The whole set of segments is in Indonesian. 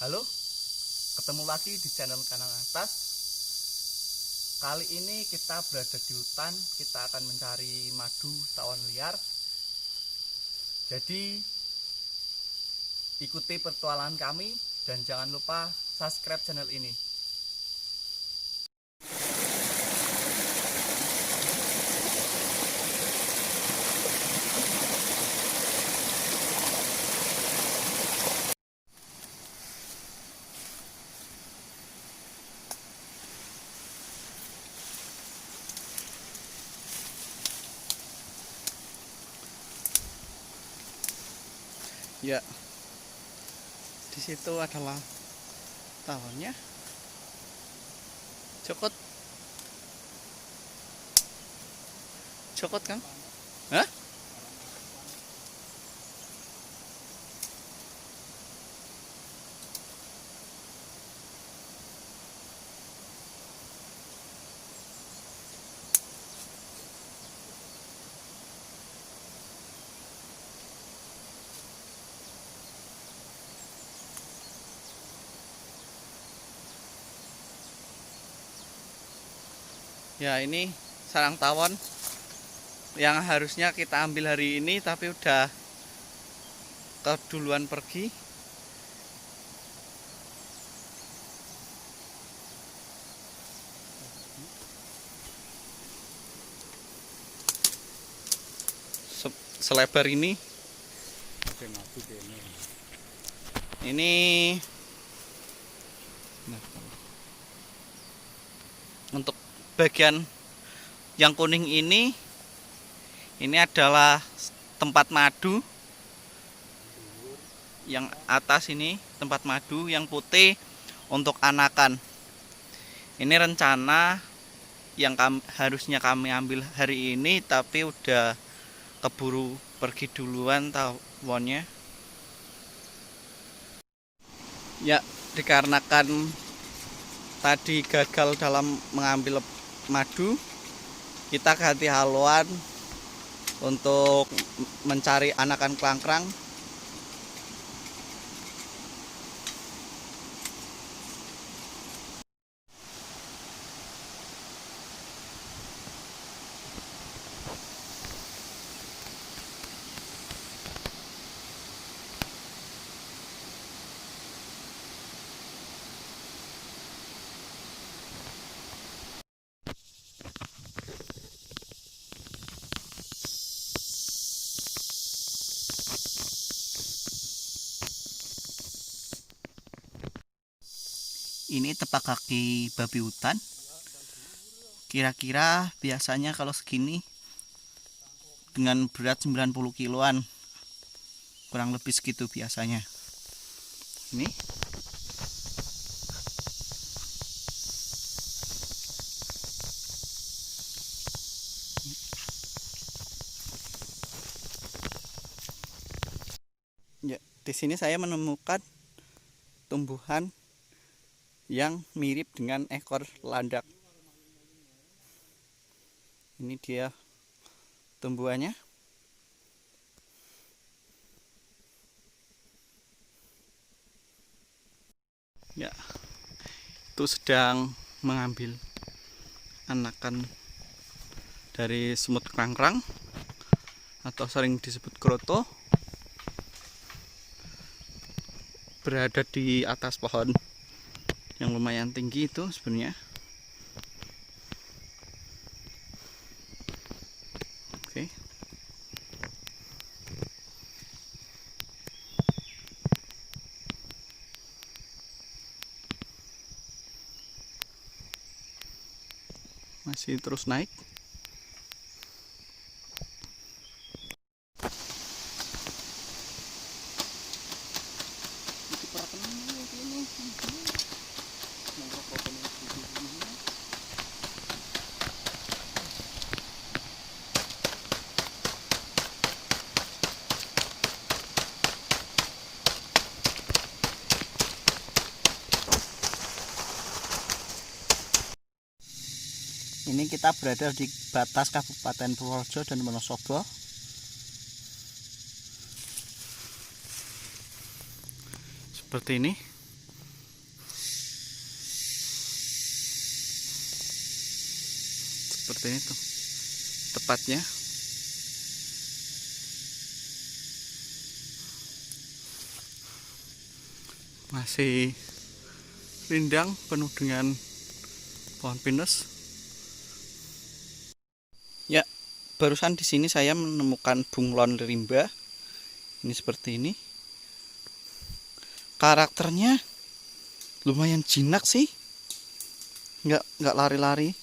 Halo, ketemu lagi di channel Kanang Atas. Kali ini kita berada di hutan, kita akan mencari madu tawon liar. Jadi ikuti petualangan kami dan jangan lupa subscribe channel ini. Ya, di situ adalah tawonnya. Cokot, cokot kan? Hah? Ya, ini sarang tawon yang harusnya kita ambil hari ini tapi udah keduluan pergi. Selebar ini. Ini untuk bagian yang kuning ini adalah tempat madu. Yang atas ini tempat madu, yang putih untuk anakan. Ini rencana yang harusnya kami ambil hari ini tapi udah keburu pergi duluan tawonnya. Ya, dikarenakan tadi gagal dalam mengambil madu, kita ganti haluan untuk mencari anakan kelangkrang. Ini tepak kaki babi hutan. Kira-kira biasanya kalau segini dengan berat 90 kiloan, kurang lebih segitu biasanya. Ini ya, di sini saya menemukan tumbuhan yang mirip dengan ekor landak. Ini dia tumbuhannya. Ya, itu sedang mengambil anakan dari semut kelangkrang atau sering disebut kroto. Berada di atas pohon yang lumayan tinggi itu sebenarnya. Oke. Masih terus naik. Ini kita berada di batas Kabupaten Purworejo dan Wonosobo. Seperti ini. seperti ini tuh tepatnya. Masih rindang penuh dengan pohon pinus. Ya, barusan di sini saya menemukan bunglon rimba. Ini seperti ini. Karakternya lumayan jinak sih. Nggak lari-lari.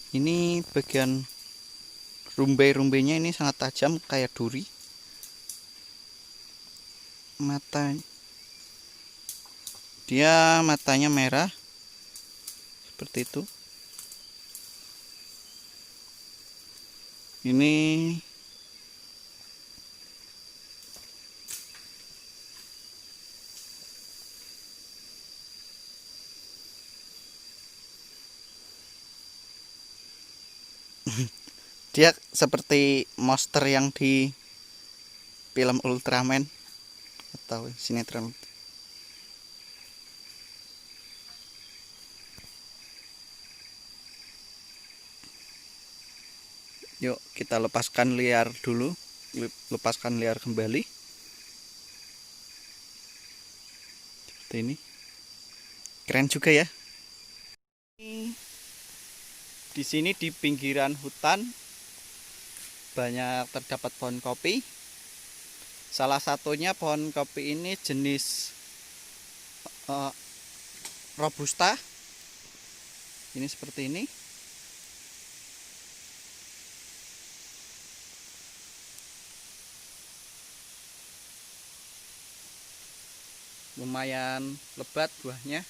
Ini bagian rumbai-rumbainya ini sangat tajam kayak duri. Matanya merah seperti itu. Ini dia seperti monster yang di film Ultraman atau sinetron. Yuk kita lepaskan liar dulu, lepaskan liar kembali. Seperti ini. Keren juga ya. Di sini di pinggiran hutan banyak terdapat pohon kopi. Salah satunya pohon kopi ini jenis robusta. Ini seperti ini. Lumayan lebat buahnya.